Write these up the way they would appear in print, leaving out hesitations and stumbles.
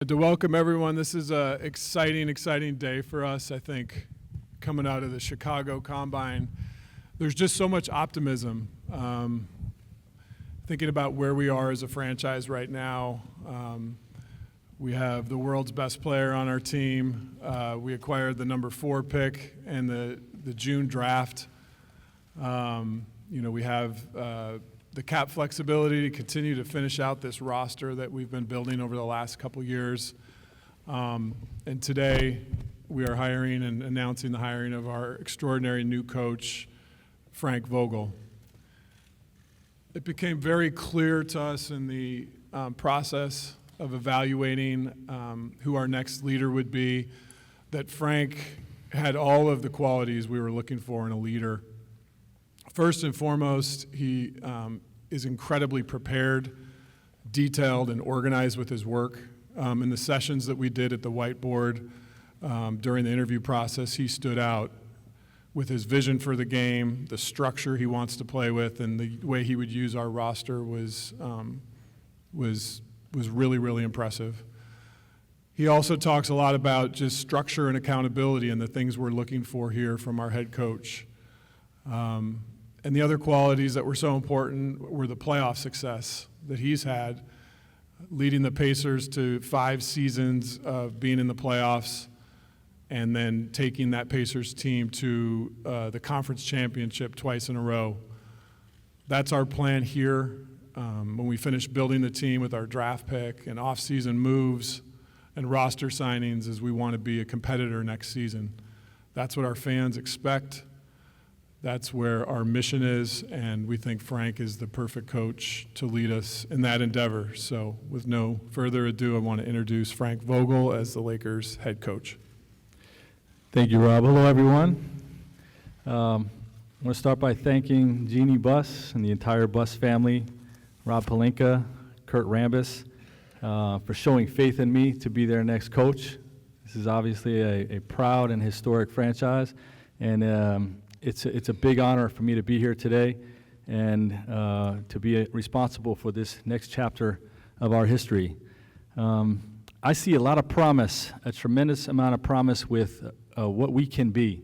To welcome everyone. This is an exciting day for us, I think, coming out of the Chicago Combine. There's just so much optimism. Thinking about where we are as a franchise right now, we have the world's best player on our team. We acquired the number 4 pick in the June draft. We have the cap flexibility to continue to finish out this roster that we've been building over the last couple years. And today we are hiring and announcing the hiring of our extraordinary new coach, Frank Vogel. It became very clear to us in the process of evaluating who our next leader would be that Frank had all of the qualities we were looking for in a leader. First and foremost, he is incredibly prepared, detailed, and organized with his work. In the sessions that we did at the whiteboard during the interview process, he stood out with his vision for the game, the structure he wants to play with, and the way he would use our roster was really impressive. He also talks a lot about just structure and accountability and the things we're looking for here from our head coach. And the other qualities that were so important were the playoff success that he's had, leading the Pacers to 5 seasons of being in the playoffs and then taking that Pacers team to the conference championship twice in a row. That's our plan here when we finish building the team with our draft pick and off-season moves and roster signings, is we want to be a competitor next season. That's what our fans expect. That's where our mission is, and we think Frank is the perfect coach to lead us in that endeavor. So with no further ado, I want to introduce Frank Vogel as the Lakers head coach. Thank you, Rob. Hello, everyone. I want to start by thanking Jeannie Buss and the entire Buss family, Rob Pelinka, Kurt Rambis, for showing faith in me to be their next coach. This is obviously a proud and historic franchise, and it's a big honor for me to be here today and to be responsible for this next chapter of our history. I see a lot of promise, a tremendous amount of promise with what we can be.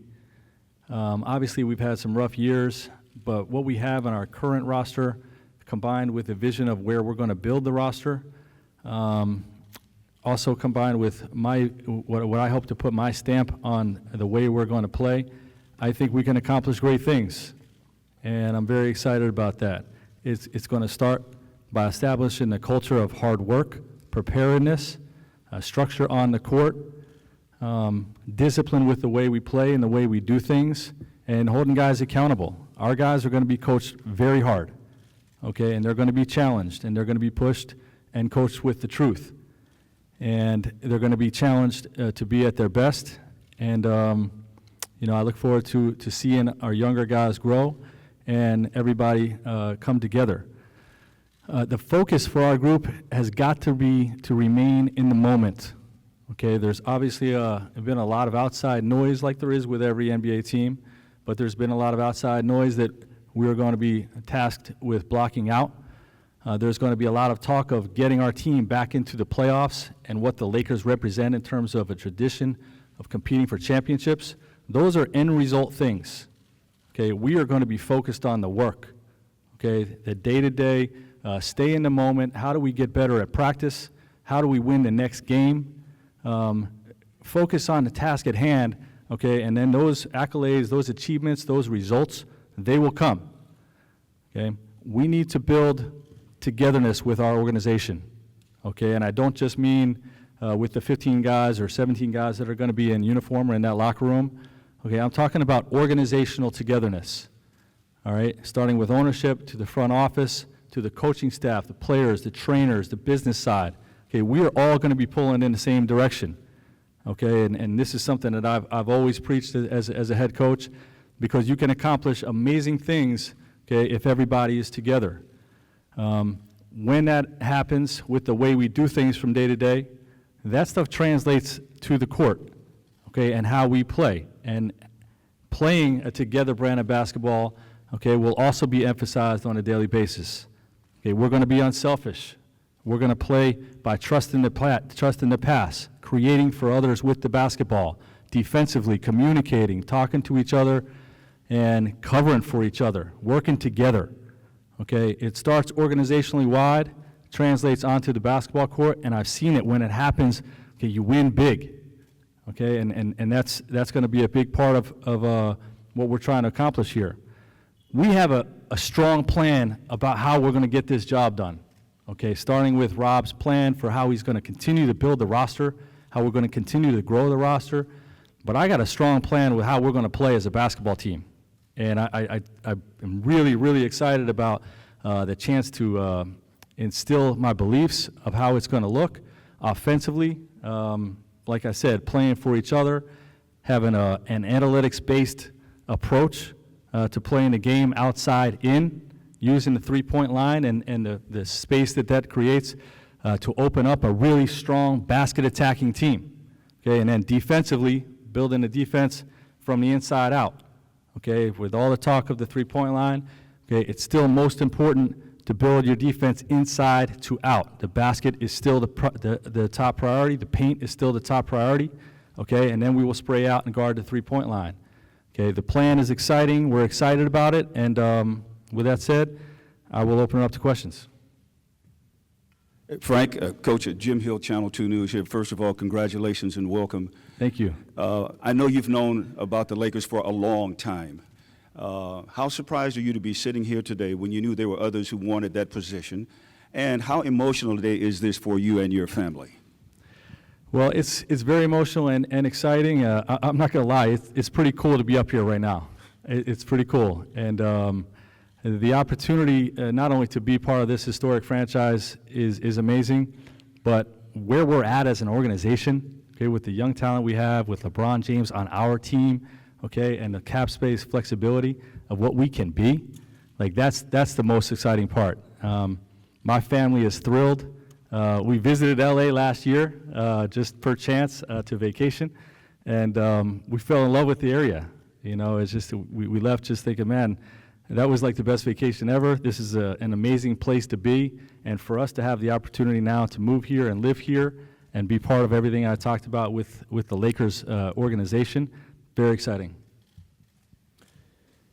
Obviously, we've had some rough years, but what we have on our current roster, combined with the vision of where we're going to build the roster, also combined with what I hope to put my stamp on the way we're going to play, I think we can accomplish great things, and I'm very excited about that. It's going to start by establishing a culture of hard work, preparedness, structure on the court, discipline with the way we play and the way we do things, and holding guys accountable. Our guys are going to be coached very hard, okay, and they're going to be challenged, and they're going to be pushed and coached with the truth. And they're going to be challenged to be at their best, and I look forward to seeing our younger guys grow and everybody come together. The focus for our group has got to be to remain in the moment. Okay, there's obviously been a lot of outside noise like there is with every NBA team, but there's been a lot of outside noise that we're going to be tasked with blocking out. There's going to be a lot of talk of getting our team back into the playoffs and what the Lakers represent in terms of a tradition of competing for championships. Those are end result things. Okay, we are going to be focused on the work. Okay, the day-to-day, stay in the moment. How do we get better at practice? How do we win the next game? Focus on the task at hand. Okay, and then those accolades, those achievements, those results, they will come. Okay, we need to build togetherness with our organization. Okay, and I don't just mean with the 15 guys or 17 guys that are going to be in uniform or in that locker room. Okay, I'm talking about organizational togetherness, all right, starting with ownership to the front office, to the coaching staff, the players, the trainers, the business side. Okay, we are all going to be pulling in the same direction, okay, and this is something that I've always preached as a head coach, because you can accomplish amazing things, okay, if everybody is together. When that happens with the way we do things from day to day, that stuff translates to the court, okay, and how we play. And playing a together brand of basketball, okay, will also be emphasized on a daily basis. Okay, we're going to be unselfish. We're going to play by trusting the pass, creating for others with the basketball, defensively, communicating, talking to each other, and covering for each other, working together. Okay, it starts organizationally wide, translates onto the basketball court, and I've seen it when it happens. Okay, you win big. Okay, and that's going to be a big part of what we're trying to accomplish here. We have a strong plan about how we're going to get this job done. Okay, starting with Rob's plan for how he's going to continue to build the roster, how we're going to continue to grow the roster. But I got a strong plan with how we're going to play as a basketball team. And I'm really, really excited about the chance to instill my beliefs of how it's going to look offensively. Like I said, playing for each other, having an analytics-based approach to playing the game outside in, using the three-point line and the space that creates to open up a really strong basket-attacking team. Okay, and then defensively, building the defense from the inside out. Okay, with all the talk of the three-point line, okay, it's still most important to build your defense inside to out. The basket is still the top priority. The paint is still the top priority. Okay, and then we will spray out and guard the three-point line. Okay, the plan is exciting. We're excited about it, and with that said, I will open it up to questions. Frank, Coach at Jim Hill, Channel 2 News here. First of all, congratulations and welcome. Thank you. I know you've known about the Lakers for a long time. How surprised are you to be sitting here today when you knew there were others who wanted that position? And how emotional today is this for you and your family? Well, it's very emotional and exciting. I'm not going to lie, it's pretty cool to be up here right now. It's pretty cool. And the opportunity not only to be part of this historic franchise is amazing, but where we're at as an organization, okay, with the young talent we have, with LeBron James on our team, okay, and the cap space flexibility of what we can be, like that's the most exciting part. My family is thrilled. We visited LA last year, just per chance to vacation, and we fell in love with the area. You know, it's just we left just thinking, man, that was like the best vacation ever. This is an amazing place to be, and for us to have the opportunity now to move here and live here and be part of everything I talked about with the Lakers organization, very exciting.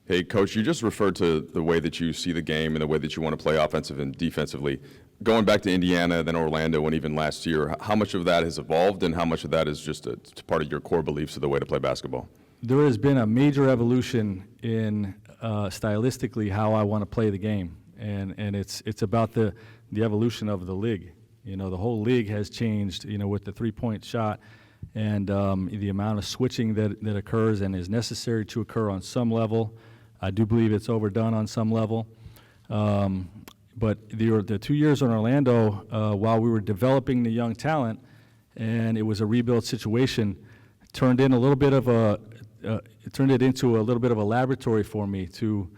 Hey, Coach, you just referred to the way that you see the game and the way that you want to play offensive and defensively. Going back to Indiana, then Orlando, and even last year, how much of that has evolved and how much of that is just a part of your core beliefs of the way to play basketball? There has been a major evolution in stylistically how I want to play the game, and it's about the evolution of the league. You know, the whole league has changed, you know, with the three-point shot and the amount of switching that occurs and is necessary to occur on some level. I do believe it's overdone on some level. But the 2 years in Orlando, while we were developing the young talent, and it was a rebuild situation, turned it into a little bit of a laboratory for me to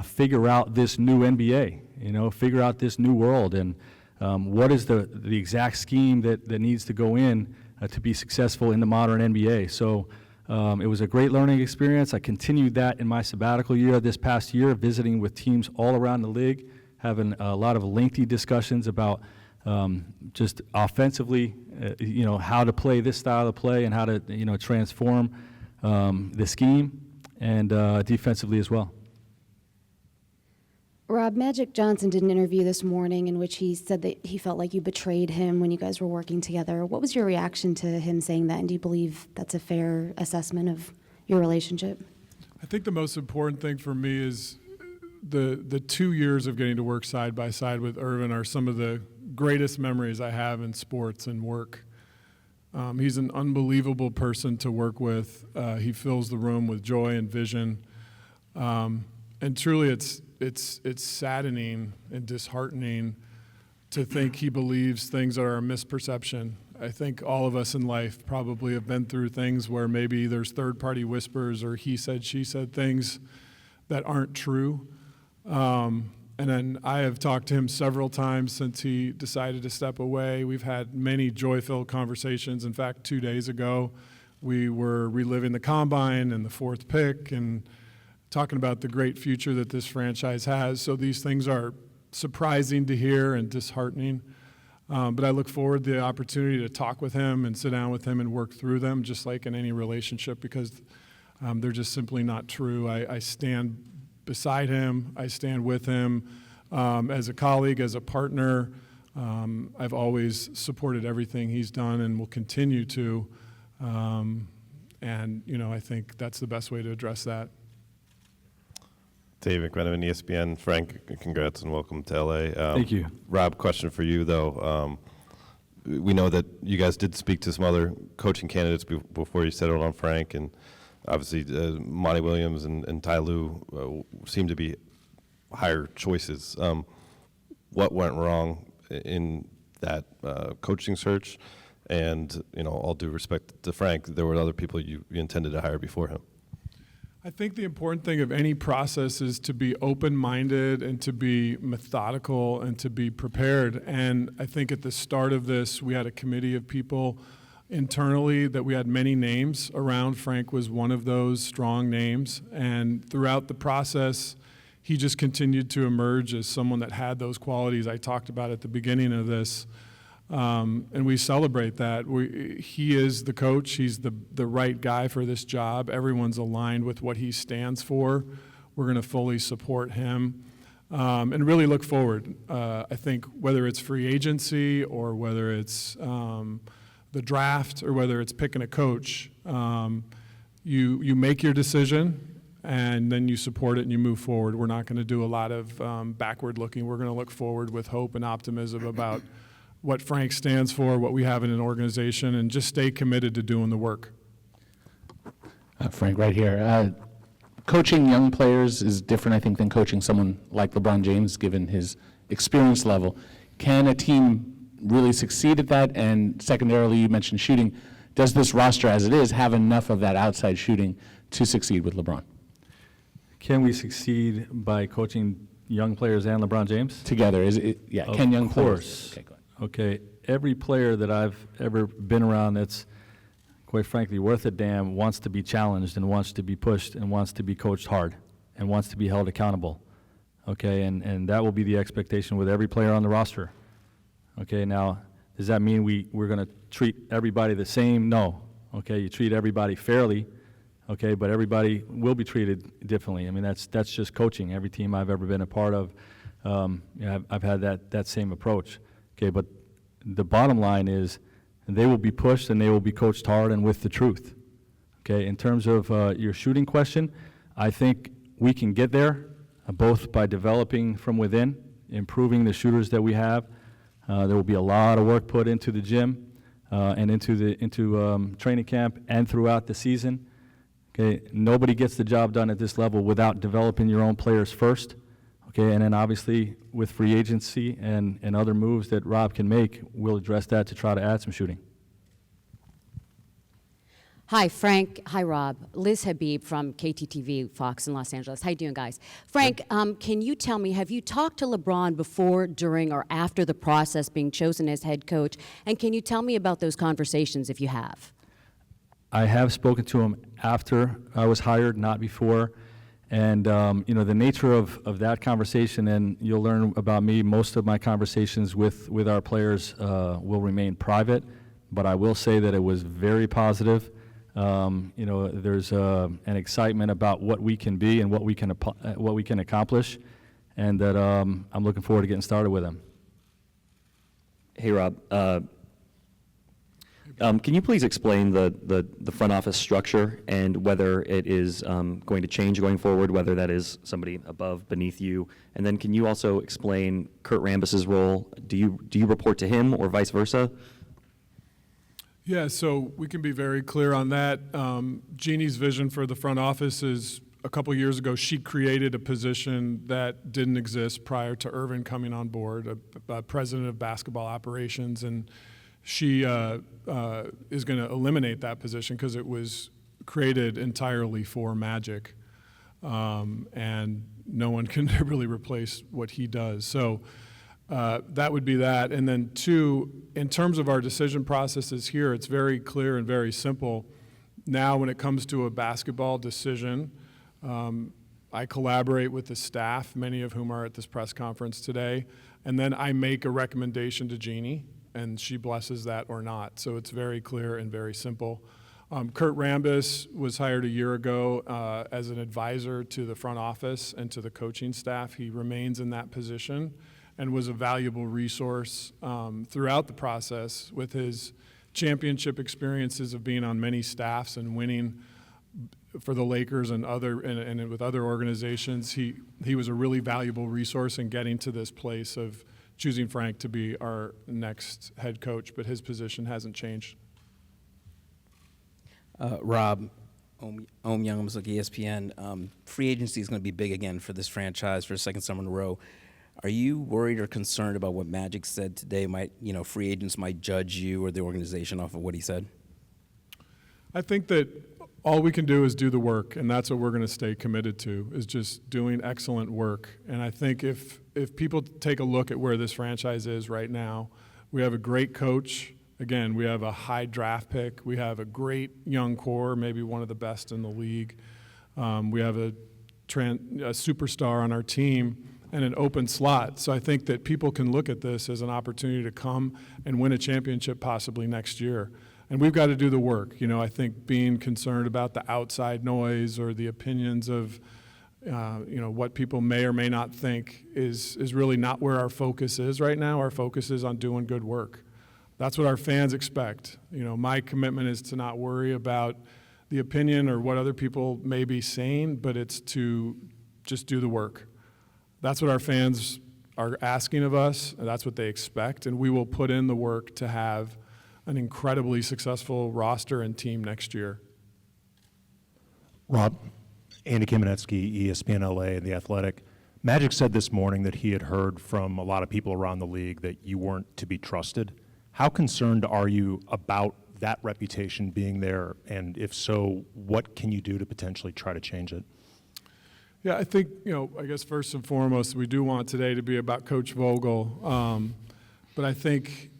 figure out this new NBA, you know, figure out this new world, and what is the exact scheme that needs to go in to be successful in the modern NBA. So it was a great learning experience. I continued that in my sabbatical year this past year, visiting with teams all around the league, having a lot of lengthy discussions about just offensively, you know, how to play this style of play and how to, you know, transform the scheme, and defensively as well. Rob, Magic Johnson did an interview this morning in which he said that he felt like you betrayed him when you guys were working together. What was your reaction to him saying that, and do you believe that's a fair assessment of your relationship? I think the most important thing for me is the 2 years of getting to work side by side with Irvin are some of the greatest memories I have in sports and work. He's an unbelievable person to work with. He fills the room with joy and vision. And truly it's saddening and disheartening to think he believes things are a misperception. I think all of us in life probably have been through things where maybe there's third-party whispers or he said, she said things that aren't true. And then I have talked to him several times since he decided to step away. We've had many joy-filled conversations. In fact, 2 days ago, we were reliving the combine and the fourth pick and talking about the great future that this franchise has. So these things are surprising to hear and disheartening. But I look forward to the opportunity to talk with him and sit down with him and work through them, just like in any relationship, because they're just simply not true. I stand beside him. I stand with him as a colleague, as a partner. I've always supported everything he's done and will continue to. And, I think that's the best way to address that. Dave McMenamin, ESPN. Frank, congrats and welcome to LA. Thank you. Rob, question for you, though. We know that you guys did speak to some other coaching candidates before you settled on Frank, and obviously Monty Williams and Ty Lue seem to be higher choices. What went wrong in that coaching search? And, all due respect to Frank, there were other people you intended to hire before him. I think the important thing of any process is to be open-minded and to be methodical and to be prepared. And I think at the start of this, we had a committee of people internally that we had many names around. Frank was one of those strong names. And throughout the process, he just continued to emerge as someone that had those qualities I talked about at the beginning of this. And we celebrate that. He is the coach. He's the right guy for this job. Everyone's aligned with what he stands for. We're going to fully support him and really look forward. I think whether it's free agency or whether it's the draft or whether it's picking a coach, you make your decision and then you support it and you move forward. We're not going to do a lot of backward looking. We're going to look forward with hope and optimism about what Frank stands for, what we have in an organization, and just stay committed to doing the work. Frank, right here. Coaching young players is different, I think, than coaching someone like LeBron James, given his experience level. Can a team really succeed at that? And secondarily, you mentioned shooting. Does this roster, as it is, have enough of that outside shooting to succeed with LeBron? Can we succeed by coaching young players and LeBron James? Together, is it? Yeah. Of Can young course. players? Okay, go ahead. Okay, every player that I've ever been around that's, quite frankly, worth a damn wants to be challenged and wants to be pushed and wants to be coached hard and wants to be held accountable. Okay, and that will be the expectation with every player on the roster. Okay, now, does that mean we're going to treat everybody the same? No. Okay, you treat everybody fairly, okay, but everybody will be treated differently. I mean, that's just coaching. Every team I've ever been a part of, I've had that same approach. Okay, but the bottom line is they will be pushed and they will be coached hard and with the truth. Okay, in terms of your shooting question, I think we can get there both by developing from within, improving the shooters that we have. There will be a lot of work put into the gym and into training camp and throughout the season. Okay, nobody gets the job done at this level without developing your own players first. Okay, and then obviously with free agency and other moves that Rob can make, we'll address that to try to add some shooting. Hi, Frank. Hi, Rob. Liz Habib from KTTV, Fox in Los Angeles. How you doing, guys? Frank, can you tell me, have you talked to LeBron before, during, or after the process being chosen as head coach? And can you tell me about those conversations if you have? I have spoken to him after I was hired, not before. And, the nature of that conversation, and you'll learn about me, most of my conversations with our players will remain private, but I will say that it was very positive. There's an excitement about what we can be and what we can accomplish, and that I'm looking forward to getting started with them. Hey, Rob. Can you please explain the front office structure and whether it is going to change going forward, whether that is somebody above, beneath you? And then can you also explain Kurt Rambis's role? Do you report to him or vice versa? Yeah, so we can be very clear on that. Jeannie's vision for the front office is a couple years ago, she created a position that didn't exist prior to Irvin coming on board, a president of basketball operations, and she is going to eliminate that position because it was created entirely for Magic, and no one can really replace what he does. So that would be that. And then two, in terms of our decision processes here, it's very clear and very simple. Now when it comes to a basketball decision, I collaborate with the staff, many of whom are at this press conference today, and then I make a recommendation to Jeannie. and she blesses that or not. So it's very clear and very simple. Kurt Rambis was hired a year ago as an advisor to the front office and to the coaching staff. He remains in that position and was a valuable resource throughout the process with his championship experiences of being on many staffs and winning for the Lakers and with other organizations. He was a really valuable resource in getting to this place of choosing Frank to be our next head coach, but his position hasn't changed. Rob, Om Youngums with ESPN. Free agency is going to be big again for this franchise for a second summer in a row. Are you worried or concerned about what Magic said today? Free agents might judge you or the organization off of what he said? I think that all we can do is do the work, and that's what we're going to stay committed to, is just doing excellent work. And I think if people take a look at where this franchise is right now, we have a great coach. Again, we have a high draft pick. We have a great young core, maybe one of the best in the league. We have a superstar on our team and an open slot. So I think that people can look at this as an opportunity to come and win a championship possibly next year. And we've got to do the work. I think being concerned about the outside noise or the opinions of, what people may or may not think is really not where our focus is right now. Our focus is on doing good work. That's what our fans expect. My commitment is to not worry about the opinion or what other people may be saying, but it's to just do the work. That's what our fans are asking of us, and that's what they expect, and we will put in the work to have an incredibly successful roster and team next year. Rob, Andy Kamenetsky, ESPN LA and The Athletic. Magic said this morning that he had heard from a lot of people around the league that you weren't to be trusted. How concerned are you about that reputation being there? And if so, what can you do to potentially try to change it? Yeah, I think, I guess first and foremost, we do want today to be about Coach Vogel. But I think,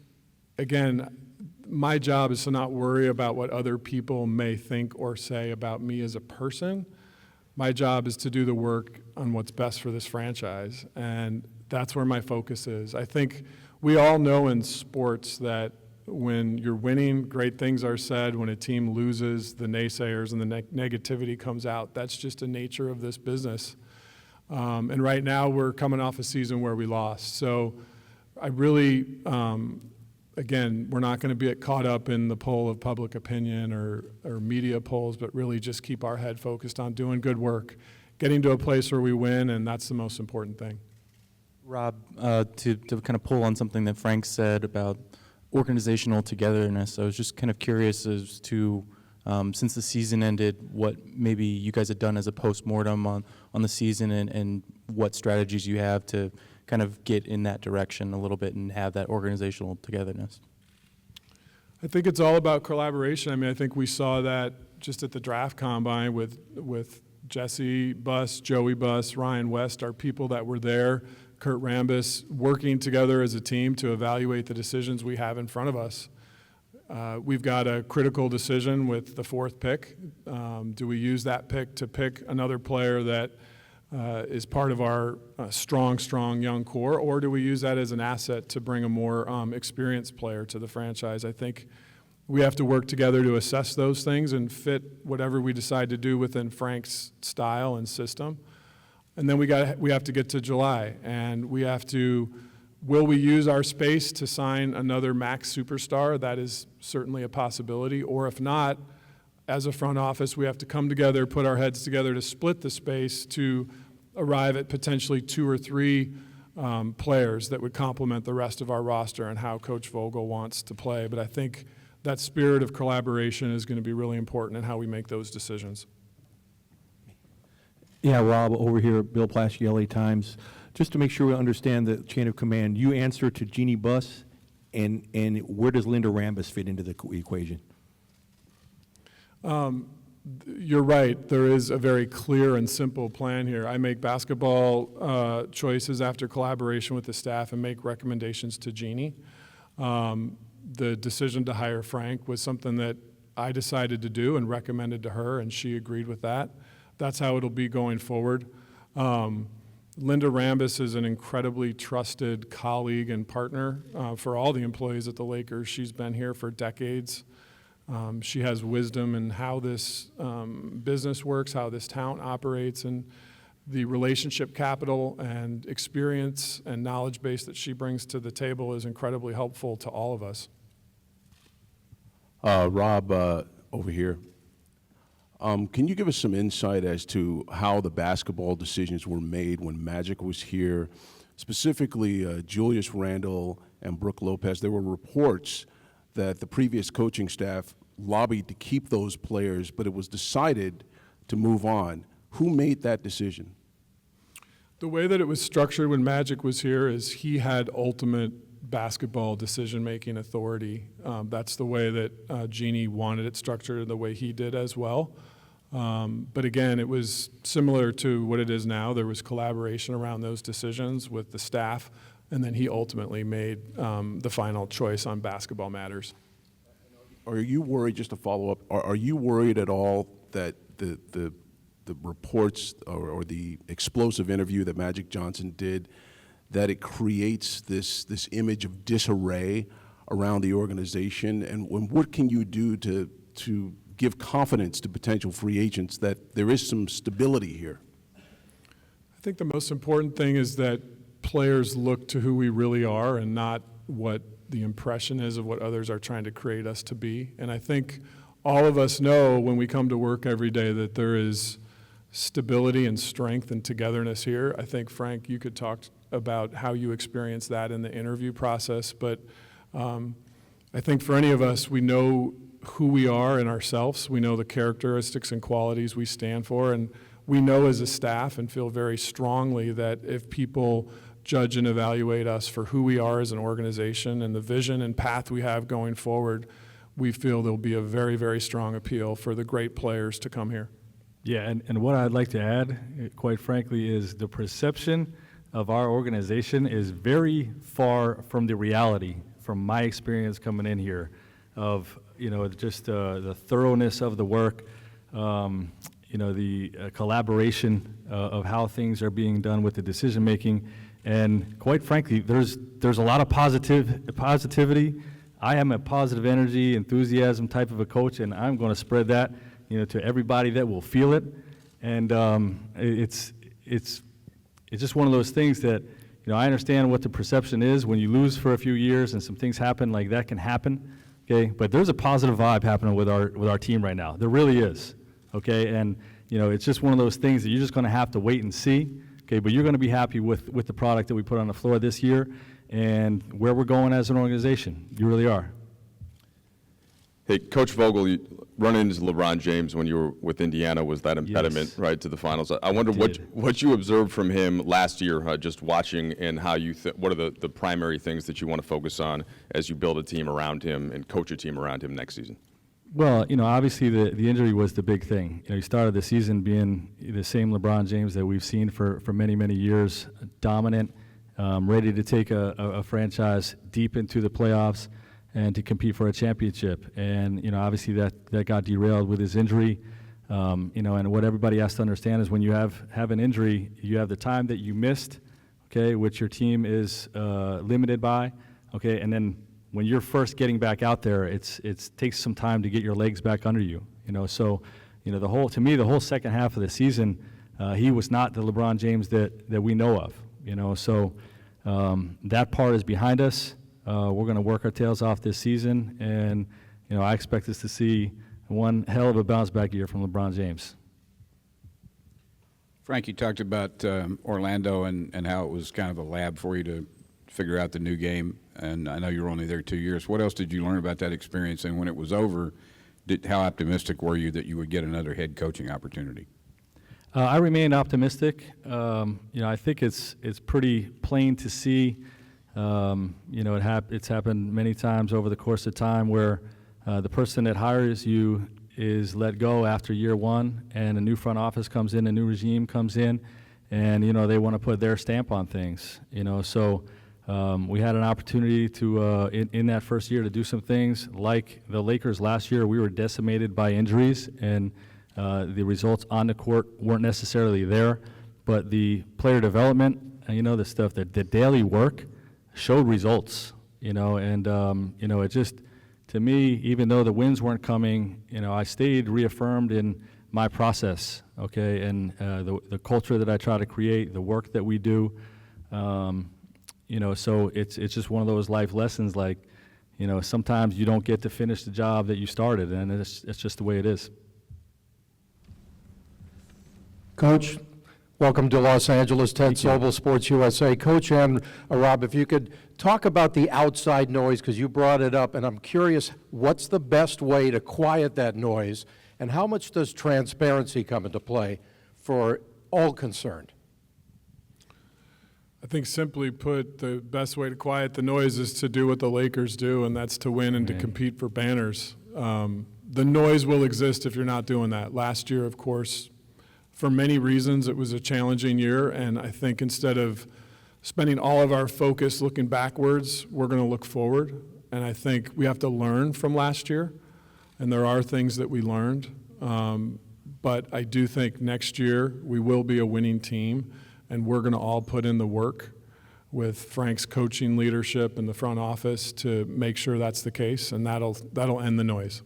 again, my job is to not worry about what other people may think or say about me as a person. My job is to do the work on what's best for this franchise, and that's where my focus is. I think we all know in sports that when you're winning, great things are said. When a team loses, the naysayers and the negativity comes out. That's just the nature of this business. And right now we're coming off a season where we lost. So I really, again, we're not going to be caught up in the poll of public opinion or media polls, but really just keep our head focused on doing good work, getting to a place where we win, and that's the most important thing. Rob, to kind of pull on something that Frank said about organizational togetherness, I was just kind of curious as to, since the season ended, what maybe you guys had done as a postmortem on the season and what strategies you have to kind of get in that direction a little bit and have that organizational togetherness. I think it's all about collaboration. I mean, I think we saw that just at the draft combine with Jesse Buss, Joey Buss, Ryan West, our people that were there, Kurt Rambis, working together as a team to evaluate the decisions we have in front of us. We've got a critical decision with the fourth pick. Do we use that pick to pick another player that is part of our strong young core, or do we use that as an asset to bring a more experienced player to the franchise? I think we have to work together to assess those things and fit whatever we decide to do within Frank's style and system. And then we have to get to July, and we have to, will we use our space to sign another max superstar? That is certainly a possibility. Or if not, as a front office, we have to come together, put our heads together to split the space to arrive at potentially 2 or 3 players that would complement the rest of our roster and how Coach Vogel wants to play. But I think that spirit of collaboration is going to be really important in how we make those decisions. Yeah, Rob, over here at Bill Plaschke, LA Times. Just to make sure we understand the chain of command, you answer to Jeannie Buss, and where does Linda Rambis fit into the equation? You're right. There is a very clear and simple plan here. I make basketball choices after collaboration with the staff and make recommendations to Jeannie. The decision to hire Frank was something that I decided to do and recommended to her, and she agreed with that. That's how it'll be going forward. Linda Rambis is an incredibly trusted colleague and partner for all the employees at the Lakers. She's been here for decades. She has wisdom in how this business works, how this town operates, and the relationship capital and experience and knowledge base that she brings to the table is incredibly helpful to all of us. Rob, over here. Can you give us some insight as to how the basketball decisions were made when Magic was here? Specifically, Julius Randle and Brooke Lopez. There were reports that the previous coaching staff lobbied to keep those players, but it was decided to move on. Who made that decision? The way that it was structured when Magic was here is he had ultimate basketball decision-making authority. That's the way that Jeannie wanted it structured, the way he did as well. But again, it was similar to what it is now. There was collaboration around those decisions with the staff, and then he ultimately made the final choice on basketball matters. Are you worried, just to follow up, are you worried at all that the reports or the explosive interview that Magic Johnson did, that it creates this image of disarray around the organization? And what can you do to give confidence to potential free agents that there is some stability here? I think the most important thing is that players look to who we really are and not what the impression is of what others are trying to create us to be. And I think all of us know when we come to work every day that there is stability and strength and togetherness here. I think, Frank, you could talk about how you experience that in the interview process, but I think for any of us, we know who we are in ourselves. We know the characteristics and qualities we stand for, and we know as a staff and feel very strongly that if people judge and evaluate us for who we are as an organization and the vision and path we have going forward, we feel there'll be a very, very strong appeal for the great players to come here. Yeah, and what I'd like to add, quite frankly, is the perception of our organization is very far from the reality, from my experience coming in here, of just the thoroughness of the work, the collaboration of how things are being done with the decision making, and quite frankly, there's a lot of positivity. I am a positive energy, enthusiasm type of a coach, and I'm going to spread that to everybody that will feel it. And it's just one of those things that I understand what the perception is when you lose for a few years and some things happen, like that can happen. Okay, but there's a positive vibe happening with our team right now. There really is. Okay, and it's just one of those things that you're just going to have to wait and see. Okay, but you're going to be happy with the product that we put on the floor this year and where we're going as an organization. You really are. Hey, Coach Vogel, you run into LeBron James when you were with Indiana was that impediment, Yes. right, to the finals. I wonder Did. what you observed from him last year, just watching, and how what are the primary things that you want to focus on as you build a team around him and coach a team around him next season? Well, obviously the injury was the big thing. He started the season being the same LeBron James that we've seen for many, many years, dominant, ready to take a franchise deep into the playoffs and to compete for a championship. And, obviously that got derailed with his injury. And what everybody has to understand is when you have an injury, you have the time that you missed, okay, which your team is limited by, okay, and then when you're first getting back out there, it takes some time to get your legs back under you, So, to me, the whole second half of the season, he was not the LeBron James that we know of, So that part is behind us. We're going to work our tails off this season, and I expect us to see one hell of a bounce back year from LeBron James. Frank, you talked about Orlando and how it was kind of a lab for you to figure out the new game, and I know you were only there 2 years. What else did you learn about that experience, and when it was over, how optimistic were you that you would get another head coaching opportunity? I remain optimistic. I think it's pretty plain to see. It's happened many times over the course of time where the person that hires you is let go after year one, and a new front office comes in, a new regime comes in, and they want to put their stamp on things. So we had an opportunity to in that first year to do some things like the Lakers last year. We were decimated by injuries, and the results on the court weren't necessarily there. but the player development, you know, the stuff, the daily work showed results, you know, and, you know, it just, to me, even though the wins weren't coming, you know, I stayed reaffirmed in my process, okay, and the culture that I try to create, the work that we do, you know, so it's just one of those life lessons, like, you know, sometimes you don't get to finish the job that you started, and it's just the way it is. Coach, welcome to Los Angeles. Ted Sobel, Sports USA. Coach and Rob, if you could talk about the outside noise, because you brought it up, and I'm curious, what's the best way to quiet that noise, and how much does transparency come into play for all concerned? I think simply put, the best way to quiet the noise is to do what the Lakers do, and that's to win and to compete for banners. The noise will exist if you're not doing that. Last year, of course, for many reasons, it was a challenging year, and I think instead of spending all of our focus looking backwards, we're going to look forward. And I think we have to learn from last year, and there are things that we learned. But I do think next year we will be a winning team, and we're going to all put in the work with Frank's coaching leadership in the front office to make sure that's the case, and that'll end the noise.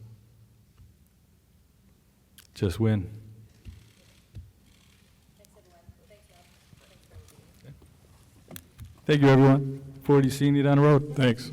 Just win. Thank you, everyone. Forward to seeing you down the road. Thanks.